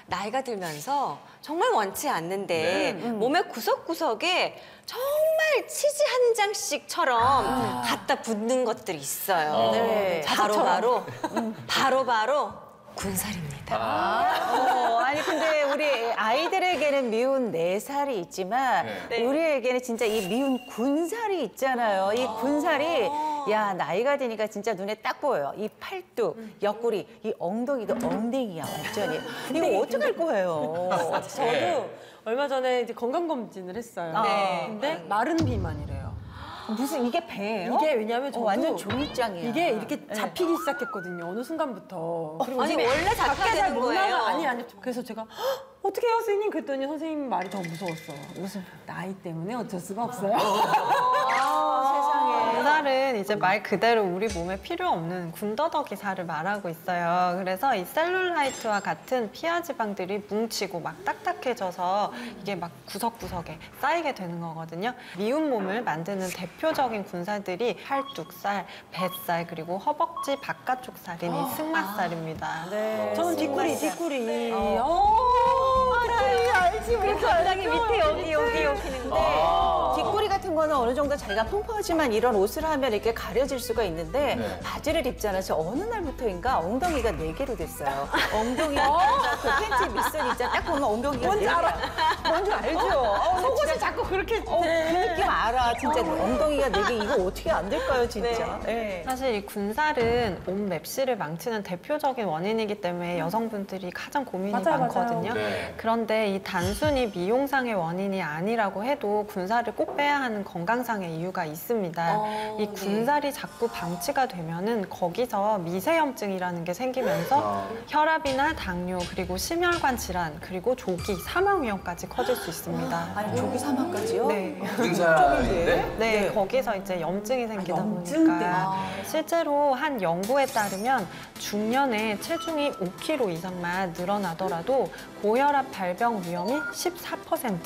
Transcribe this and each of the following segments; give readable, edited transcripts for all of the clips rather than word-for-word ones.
나이가 들면서 정말 원치 않는데 몸의 구석구석에 정말 치즈 한 장씩처럼 갖다 붙는 것들이 있어요. 네. 바로 군살입니다. 아니 근데 우리 아이들에게는 미운 내살이 있지만 우리에게는 진짜 이 미운 군살이 있잖아요. 이 군살이 야 나이가 드니까 진짜 눈에 딱 보여요. 이 팔뚝, 옆구리, 이 엉덩이도 엉덩이야 완전히. 이거 어떡할 거예요? 저도 얼마 전에 이제 건강검진을 했어요. 근데 마른 비만이래요. 무슨 이게 배예요? 이게 왜냐면 저도 완전 종이장이야. 이게 이렇게 잡히기 시작했거든요. 어느 순간부터. 그리고 아니, 요즘에 원래 잡혀야 밖에 잘 되는 못 거예요. 나가. 아니. 그래서 제가 어떻게 해요, 선생님? 그랬더니 선생님 말이 더 무서웠어요. 무슨 나이 때문에 어쩔 수가 없어요. 세상에. 군살은 이제 말 그대로 우리 몸에 필요 없는 군더더기 살을 말하고 있어요. 그래서 이 셀룰라이트와 같은 피하 지방들이 뭉치고 막 딱딱해져서 이게 막 구석구석에 쌓이게 되는 거거든요. 미운 몸을 만드는 대표적인 군살들이 팔뚝살, 뱃살, 그리고 허벅지 바깥쪽 살인 이 승마살입니다. 저는 뒷구리. 알지. 우리 엉덩이 밑에 여기 있는데 뒷구리 같은 거는 어느 정도 자기가 펑펑하지만 이런 옷을 하면 이렇게 가려질 수가 있는데 바지를 입잖아. 저 어느 날부터인가 엉덩이가 4개로 됐어요. 엉덩이가 그 팬티 밑선 있잖아. 딱 보면 엉덩이가 뭔지 알아. 뭔지 알죠? 속옷이 자꾸 그렇게 그 느낌 알아. 진짜 엉덩이가 4개 이거 어떻게 안 될까요, 진짜? 네. 사실 이 군살은 옷 맵시를 망치는 대표적인 원인이기 때문에 여성분들이 가장 고민이 많거든요. 그런데 이 단순히 미용상의 원인이 아니라고 해도 군살을 꼭 빼야 하는 건강상의 이유가 있습니다. 이 군살이 자꾸 방치가 되면은 거기서 미세염증이라는 게 생기면서 혈압이나 당뇨, 그리고 심혈관 질환, 그리고 조기 사망 위험까지 커질 수 있습니다. 아니, 조기 사망까지요? 네. 군살인데? 네, 거기서 이제 염증이 생기다 보니까 실제로 한 연구에 따르면 중년에 체중이 5kg 이상만 늘어나더라도 고혈압 발병 위험이 14%,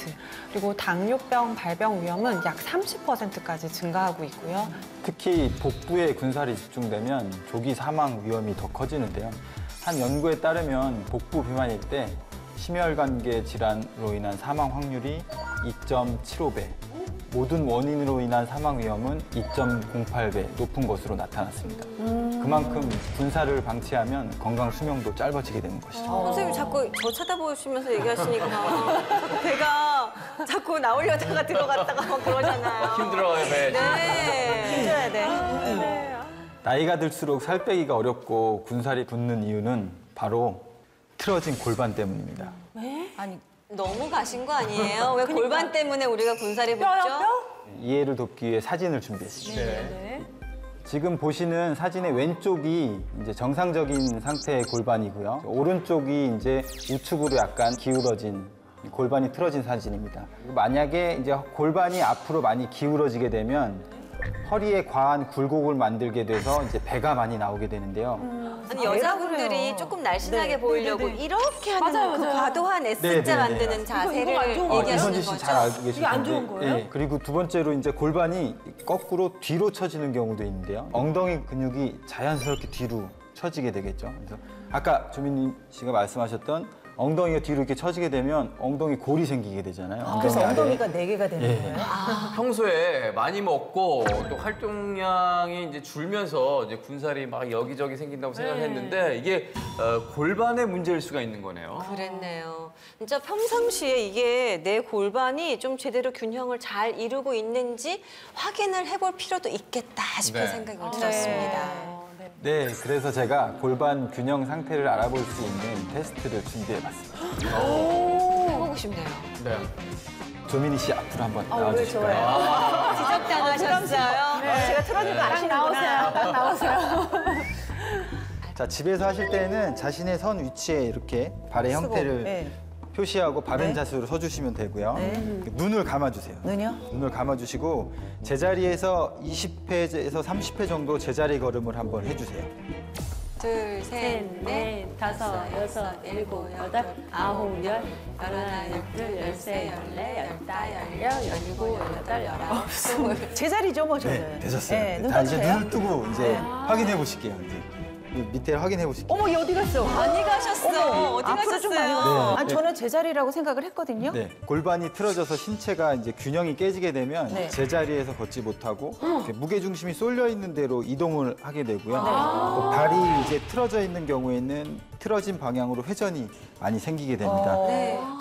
그리고 당뇨병 발병 위험은 약 30%까지 증가하고 있고요. 특히 복부에 군살이 집중되면 조기 사망 위험이 더 커지는데요. 한 연구에 따르면 복부 비만일 때 심혈관계 질환으로 인한 사망 확률이 2.75배, 모든 원인으로 인한 사망 위험은 2.08배 높은 것으로 나타났습니다. 그만큼 군살을 방치하면 건강 수명도 짧아지게 되는 것이죠. 선생님 자꾸 저 쳐다보시면서 얘기하시니까 자꾸 배가 자꾸 나오려다가 들어갔다가 막 그러잖아요. 힘들어요, 배. 네. 힘줘야 돼. 나이가 들수록 살 빼기가 어렵고 군살이 붙는 이유는 바로 틀어진 골반 때문입니다. 아니, 너무 가신 거 아니에요? 왜 골반 때문에 우리가 군살이 붙죠? 이해를 돕기 위해 사진을 준비했습니다. 지금 보시는 만의 왼쪽이 이제 정상적인 상태의 골반이고요. 오른쪽이 이제 우측으로 약간 기울어진 골반이 틀어진 사진입니다. 만약에 이제 골반이 앞으로 많이 기울어지게 되면 허리에 과한 굴곡을 만들게 돼서 이제 배가 많이 나오게 되는데요. 아니 여자분들이 조금 날씬하게 보이려고 이렇게 하는 그 과도한 S자 만드는 자세를 얘기하시는 이선지 씨 잘 거죠? 알고 계실 텐데. 이게 안 좋은 거예요? 예. 그리고 두 번째로 이제 골반이 거꾸로 뒤로 처지는 경우도 있는데요. 엉덩이 근육이 자연스럽게 뒤로 처지게 되겠죠. 그래서 아까 조민님 씨가 말씀하셨던 엉덩이가 뒤로 이렇게 처지게 되면 엉덩이 골이 생기게 되잖아요. 그래서 아래에. 엉덩이가 4개가 되는 거예요? 평소에 많이 먹고 또 활동량이 이제 줄면서 이제 군살이 막 여기저기 생긴다고 생각했는데 이게 골반의 문제일 수가 있는 거네요. 그랬네요. 진짜 평상시에 이게 내 골반이 좀 제대로 균형을 잘 이루고 있는지 확인을 해볼 필요도 있겠다 싶은 생각이 들었습니다. 네, 그래서 제가 골반 균형 상태를 알아볼 수 있는 테스트를 준비해봤습니다. 해보고 싶네요. 네. 조민희 씨 앞으로 한번 나와주실까요? 지적당하셨어요? 제가 틀어진 거 아시는구나. 나오세요. 자, 집에서 하실 때는 자신의 선 위치에 이렇게 발의 형태를 표시하고 바른 자세로 서주시면 되고요. 눈을 감아주세요. 눈이요? 눈을 감아주시고 제자리에서 20회에서 30회 정도 제자리 걸음을 한번 해주세요. 둘, 셋, 넷, 다섯, 여섯, 일곱, 여덟, 아홉, 열, 열하나, 열둘, 열세, 열네, 열다, 열여, 열일곱, 열여덟, 열아홉, 스물. 제자리죠, 뭐 저는. 되셨어요. 네, 눈 다 이제 떠주세요. 눈을 뜨고 이제 확인해 보실게요. 이제. 밑에 확인해 보실게요. 어머, 얘 어디 갔어? 많이 가셨어. 어디 앞으로 좀 많이 가셨어요? 갔어. 아, 저는 제자리라고 생각을 했거든요. 네, 골반이 틀어져서 신체가 이제 균형이 깨지게 되면 네. 제자리에서 걷지 못하고 이렇게 무게 중심이 쏠려 있는 대로 이동을 하게 되고요. 또 발이 이제 틀어져 있는 경우에는 틀어진 방향으로 회전이 많이 생기게 됩니다.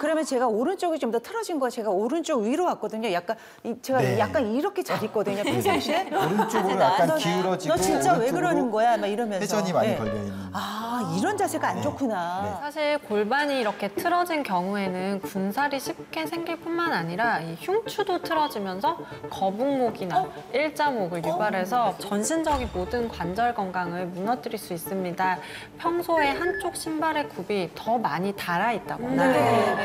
그러면 제가 오른쪽이 좀 더 틀어진 거야. 제가 오른쪽 위로 왔거든요. 약간 제가 네. 약간 이렇게 잘 있거든요. 평상시에. 오른쪽으로 약간 기울어지고 너 진짜 왜 오른쪽으로 그러는 거야? 막 이러면서. 회전이 많이 네. 걸려 있는. 아, 이런 자세가 안 좋구나. 사실 골반이 이렇게 틀어진 경우에는 군살이 쉽게 생길 뿐만 아니라 이 흉추도 틀어지면서 거북목이나 일자목을 유발해서 전신적인 모든 관절 건강을 무너뜨릴 수 있습니다. 평소에 한쪽 신발의 굽이 더 많이 닳아 있다거나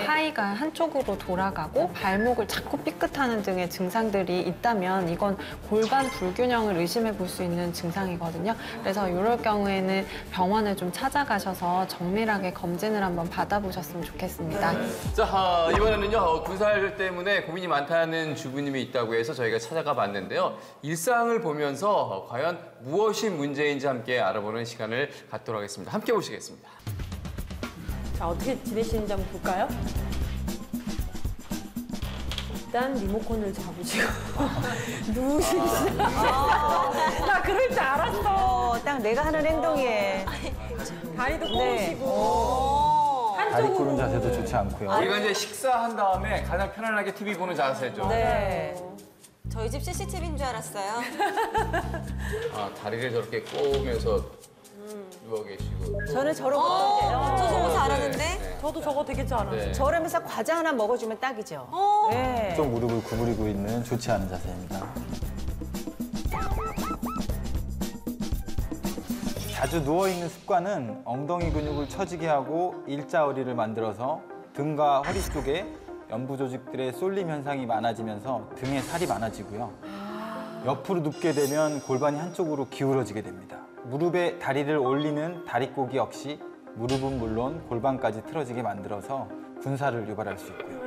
하의가 한쪽으로 돌아가고 발목을 자꾸 삐끗하는 등의 증상들이 있다면 이건 골반 불균형을 의심해 볼 수 있는 증상이거든요. 그래서 이럴 경우에는 병원을 좀 찾아가셔서 정밀하게 검진을 한번 받아보셨으면 좋겠습니다. 자, 이번에는요, 군살 때문에 고민이 많다는 주부님이 있다고 해서 저희가 찾아가 봤는데요. 일상을 보면서 과연 무엇이 문제인지 함께 알아보는 시간을 갖도록 하겠습니다. 함께 보시겠습니다. 자, 어떻게 지내시는지 한번 볼까요? 일단 리모컨을 잡으시고 누우시기 나 그럴 줄 알았어. 딱 내가 하는 행동이에. 다리도 네. 꼬으시고 다리 꿇은 자세도 좋지 않고요. 우리가 이제 식사한 다음에 가장 편안하게 TV 보는 자세죠. 네. 저희 집 CCTV인 줄 알았어요. 아, 다리를 저렇게 꼬으면서 누워 계시고. 저는 저러고 저 정도 잘하는데? 네. 저도 저거 되게 잘하는. 네. 저러면서 과자 하나 먹어주면 딱이죠. 네. 좀 무릎을 구부리고 있는 좋지 않은 자세입니다. 자주 누워있는 습관은 엉덩이 근육을 처지게 하고 일자허리를 만들어서 등과 허리 쪽에 연부 조직들의 쏠림 현상이 많아지면서 등에 살이 많아지고요. 옆으로 눕게 되면 골반이 한쪽으로 기울어지게 됩니다. 무릎에 다리를 올리는 다리꼬기 역시 무릎은 물론 골반까지 틀어지게 만들어서 군살을 유발할 수 있고요.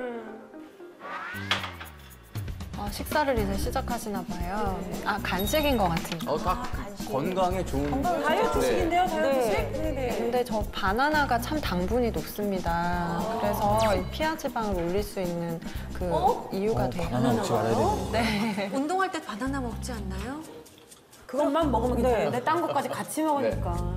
식사를 이제 시작하시나 봐요. 아, 간식인 것 같은데. 다 건강에 좋은. 다이어트식인데요, 다이어트식? 네네. 근데 저 바나나가 참 당분이 높습니다. 그래서 이 피하 지방을 올릴 수 있는 그 이유가 돼요. 바나나 먹지 말아야 되는데. 네. 운동할 때 바나나 먹지 않나요? 그것만 먹으면 괜찮은데 딴 것까지 같이 먹으니까.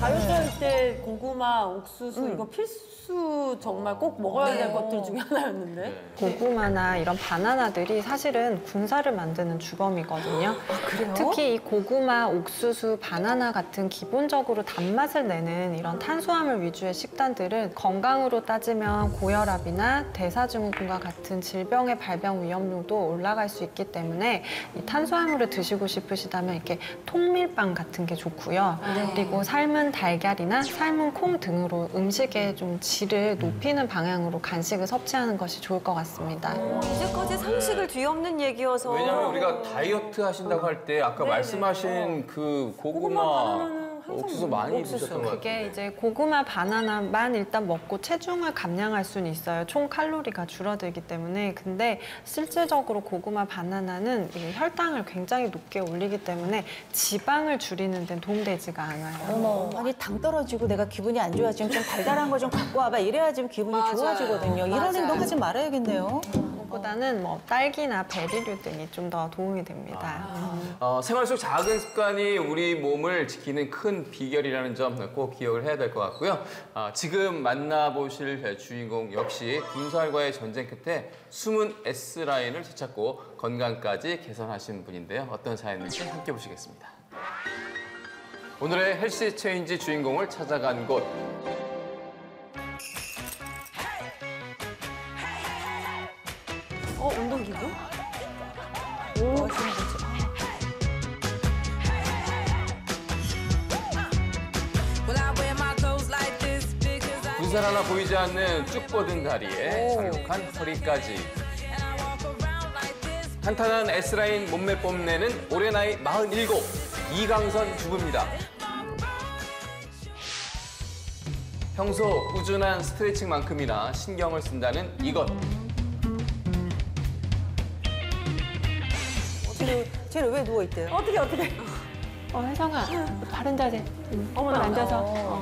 다이어트 할 때 고구마, 옥수수 이거 필수 정말 꼭 먹어야 될 것들 중에 하나였는데. 고구마나 이런 바나나들이 사실은 군살을 만드는 주범이거든요. 그래요? 특히 이 고구마, 옥수수, 바나나 같은 기본적으로 단맛을 내는 이런 탄수화물 위주의 식단들은 건강으로 따지면 고혈압이나 대사증후군과 같은 질병의 발병 위험도도 올라갈 수 있기 때문에 이 탄수화물을 드시고 싶으시다면 이렇게 통밀빵 같은 게 좋고요. 그리고 삶은 달걀이나 삶은 콩 등으로 음식의 좀 질을 높이는 방향으로 간식을 섭취하는 것이 좋을 것 같습니다. 이제까지 상식을 뒤엎는 얘기여서. 왜냐하면 우리가 다이어트 하신다고 할 때 아까 말씀하신 그 고구마, 바나나는 항상 옥수수 많이 옥수수. 드셨던 것 그게 같아요. 이제 고구마, 바나나만 일단 먹고 체중을 감량할 수는 있어요. 총 칼로리가 줄어들기 때문에. 근데 실질적으로 고구마, 바나나는 이 혈당을 굉장히 높게 올리기 때문에 지방을 줄이는 데는 도움되지가 않아요. 어머, 아니 당 떨어지고 내가 기분이 안 좋아지면 좀 달달한 거 좀 갖고 와봐. 이래야지 기분이 맞아요. 좋아지거든요. 이런 맞아요. 행동 하지 말아야겠네요. 그보다는 뭐 딸기나 베리류 등이 좀 더 도움이 됩니다. 생활 속 작은 습관이 우리 몸을 지키는 큰 비결이라는 점 꼭 기억을 해야 될 것 같고요. 지금 만나보실 주인공 역시 군살과의 전쟁 끝에 숨은 S라인을 되찾고 건강까지 개선하신 분인데요. 어떤 사연인지 함께 보시겠습니다. 오늘의 헬스 체인지 주인공을 찾아간 곳. 운동기구? 군살 하나 보이지 않는 쭉 뻗은 다리에 강력한 허리까지. 탄탄한 S라인 몸매 뽐내는 올해 나이 47, 이강선 주부입니다. 평소 꾸준한 스트레칭만큼이나 신경을 쓴다는 이것. 쟤는 왜 누워있대요? 어떻게. 혜성아, 바른 자세. 어머나, 앉아서.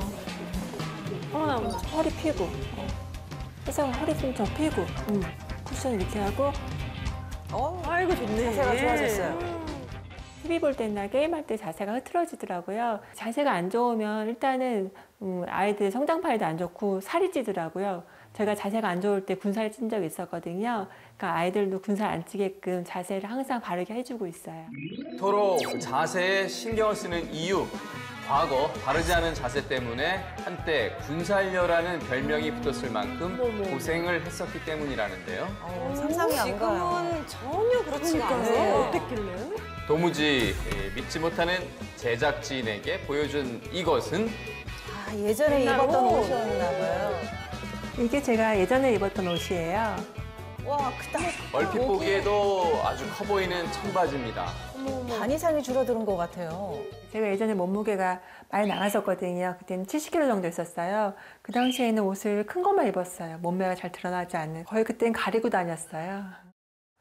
어머나, 어머나. 허리 펴고. 혜성아, 허리 좀 더 펴고. 쿠션 이렇게 하고. 아이고 좋네. 자세가 좋아졌어요. TV 볼 때나 게임할 때 자세가 흐트러지더라고요. 자세가 안 좋으면 일단은 아이들 성장판에도 안 좋고 살이 찌더라고요. 제가 자세가 안 좋을 때 군살이 찐 적이 있었거든요. 그러니까 아이들도 군살 안 찌게끔 자세를 항상 바르게 해주고 있어요. 서로 자세에 신경을 쓰는 이유. 과거 바르지 않은 자세 때문에 한때 군살녀라는 별명이 붙었을 만큼 고생을 했었기 때문이라는데요. 상상이 안 가요. 지금은 전혀 그렇지가 않아요. 어땠길래? 도무지 믿지 못하는 제작진에게 보여준 이것은 아, 예전에 입었던 옷이었나 봐요. 이게 제가 예전에 입었던 옷이에요. 와, 크다. 얼핏 보기에도 아주 커 보이는 청바지입니다. 반 이상이 줄어드는 것 같아요. 제가 예전에 몸무게가 많이 나갔었거든요. 그때는 70kg 정도 있었어요. 그 당시에는 옷을 큰 것만 입었어요. 몸매가 잘 드러나지 않는. 거의 그때는 가리고 다녔어요.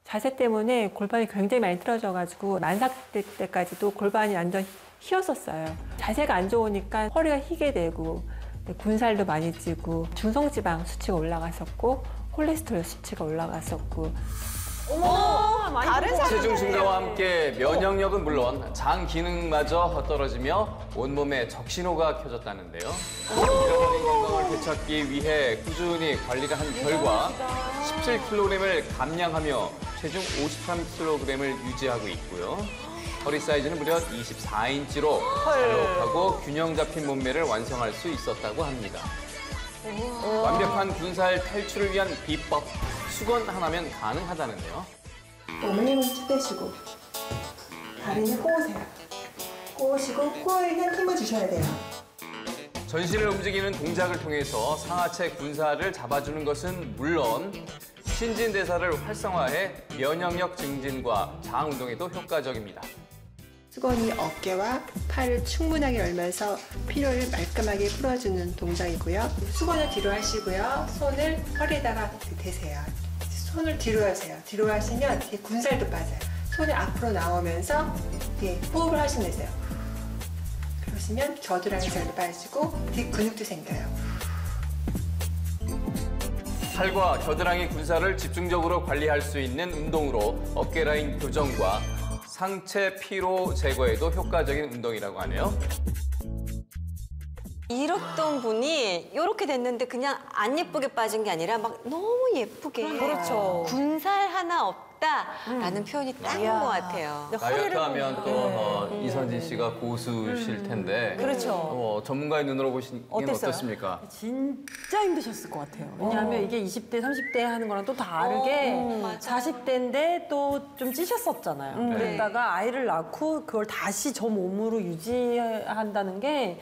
자세 때문에 골반이 굉장히 많이 틀어져가지고 만삭 때까지도 골반이 완전 휘었었어요. 자세가 안 좋으니까 허리가 휘게 되고 군살도 많이 찌고 중성지방 수치가 올라갔었고 콜레스테롤 수치가 올라갔었고 다른 체중 증가와 함께 면역력은 물론 장 기능마저 떨어지며 온몸에 적신호가 켜졌다는데요. 잃어버린 건강을 되찾기 위해 꾸준히 관리를 한 결과 17kg을 감량하며 체중 53kg을 유지하고 있고요. 허리 사이즈는 무려 24인치로 잘록하고 균형 잡힌 몸매를 완성할 수 있었다고 합니다. 완벽한 군살 탈출을 위한 비법, 수건 하나면 가능하다는데요. 어머님은 쭉 빼시고 다리는 꼬으세요. 꼬으시고 코에는 힘을 주셔야 돼요. 전신을 움직이는 동작을 통해서 상하체 군살을 잡아주는 것은 물론 신진대사를 활성화해 면역력 증진과 장 운동에도 효과적입니다. 수건이 어깨와 팔을 충분하게 열면서 피로를 말끔하게 풀어주는 동작이고요. 수건을 뒤로 하시고요. 손을 허리에다가 대세요. 손을 뒤로 하세요. 뒤로 하시면 뒤에 군살도 빠져요. 손이 앞으로 나오면서 호흡을 하시면 되세요. 그러시면 겨드랑이 살도 빠지고 뒷 근육도 생겨요. 팔과 겨드랑이 군살을 집중적으로 관리할 수 있는 운동으로 어깨 라인 교정과 상체 피로 제거에도 효과적인 운동이라고 하네요. 이렇던 분이 이렇게 됐는데 그냥 안 예쁘게 빠진 게 아니라 막 너무 예쁘게 그렇죠. 군살 하나 없다라는 표현이 딱인 것 같아요. 다이어트 하면 또 이선진 씨가 고수실 텐데 그렇죠. 전문가의 눈으로 보시기엔 어땠어요? 어떻습니까? 진짜 힘드셨을 것 같아요. 왜냐하면 이게 20대, 30대 하는 거랑 또 다르게 40대인데 또 좀 찌셨었잖아요. 그랬다가 아이를 낳고 그걸 다시 저 몸으로 유지한다는 게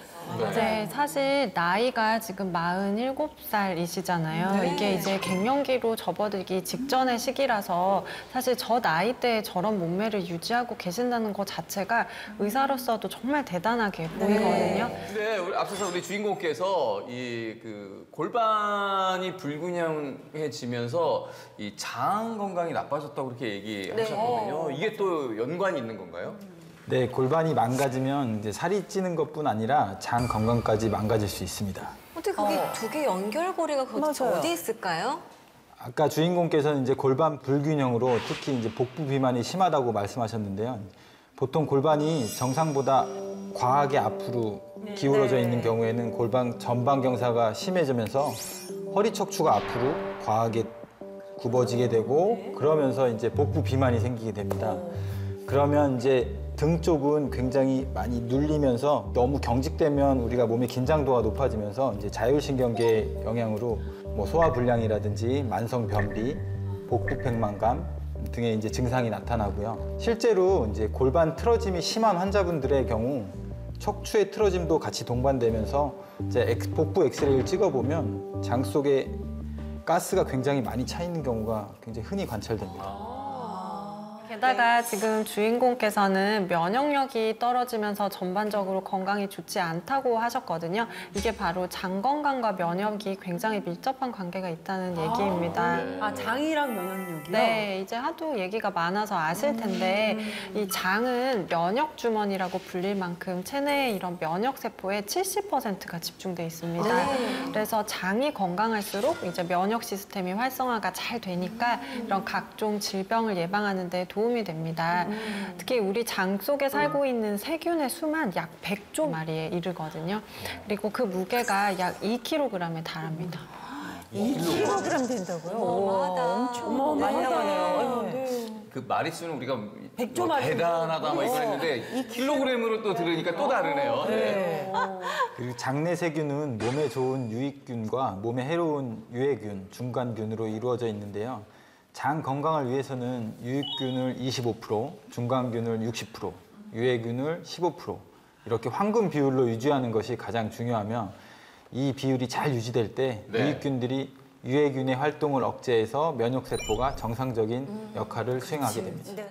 네, 사실 나이가 지금 47살이시잖아요. 이게 이제 갱년기로 접어들기 직전의 시기라서 사실 저 나이 때에 저런 몸매를 유지하고 계신다는 것 자체가 의사로서도 정말 대단하게 보이거든요. 근데 앞서서 우리 주인공께서 그 골반이 불균형해지면서 이 장 건강이 나빠졌다고 그렇게 얘기하셨거든요. 이게 또 연관이 있는 건가요? 네, 골반이 망가지면 이제 살이 찌는 것뿐 아니라 장 건강까지 망가질 수 있습니다. 어떻게 그게 두 개 연결고리가 도대체 맞아요. 어디 있을까요? 아까 주인공께서는 이제 골반 불균형으로 특히 이제 복부 비만이 심하다고 말씀하셨는데요. 보통 골반이 정상보다 과하게 앞으로 기울어져 있는 경우에는 골반 전방 경사가 심해지면서 허리 척추가 앞으로 과하게 굽어지게 되고 그러면서 이제 복부 비만이 생기게 됩니다. 그러면 이제 등 쪽은 굉장히 많이 눌리면서 너무 경직되면 우리가 몸의 긴장도가 높아지면서 이제 자율신경계 영향으로 뭐 소화불량이라든지 만성 변비, 복부 백만감 등의 이제 증상이 나타나고요. 실제로 이제 골반 틀어짐이 심한 환자분들의 경우 척추의 틀어짐도 같이 동반되면서 이제 복부 엑스레이를 찍어보면 장 속에 가스가 굉장히 많이 차 있는 경우가 굉장히 흔히 관찰됩니다. 게다가 지금 주인공께서는 면역력이 떨어지면서 전반적으로 건강이 좋지 않다고 하셨거든요. 이게 바로 장 건강과 면역이 굉장히 밀접한 관계가 있다는 얘기입니다. 아, 장이랑 면역력이요? 네, 이제 하도 얘기가 많아서 아실 텐데 이 장은 면역 주머니라고 불릴 만큼 체내에 이런 면역 세포의 70%가 집중돼 있습니다. 그래서 장이 건강할수록 이제 면역 시스템이 활성화가 잘 되니까 이런 각종 질병을 예방하는 데 도움이 됩니다. 특히 우리 장 속에 살고 있는 세균의 수만 약 100조 마리에 이르거든요. 그리고 그 무게가 약 2kg에 달합니다. 2kg 된다고요? 엄청 많이 나가네요. 그 마리수는 우리가 100조 뭐 마리. 대단하다 뭐 이랬는데 킬로그램으로 또 들으니까 또 다르네요. 네. 그리고 장내 세균은 몸에 좋은 유익균과 몸에 해로운 유해균, 중간균으로 이루어져 있는데요. 장 건강을 위해서는 유익균을 25%, 중간균을 60%, 유해균을 15% 이렇게 황금 비율로 유지하는 것이 가장 중요하며 이 비율이 잘 유지될 때 유익균들이 유해균의 활동을 억제해서 면역세포가 정상적인 역할을 수행하게 됩니다.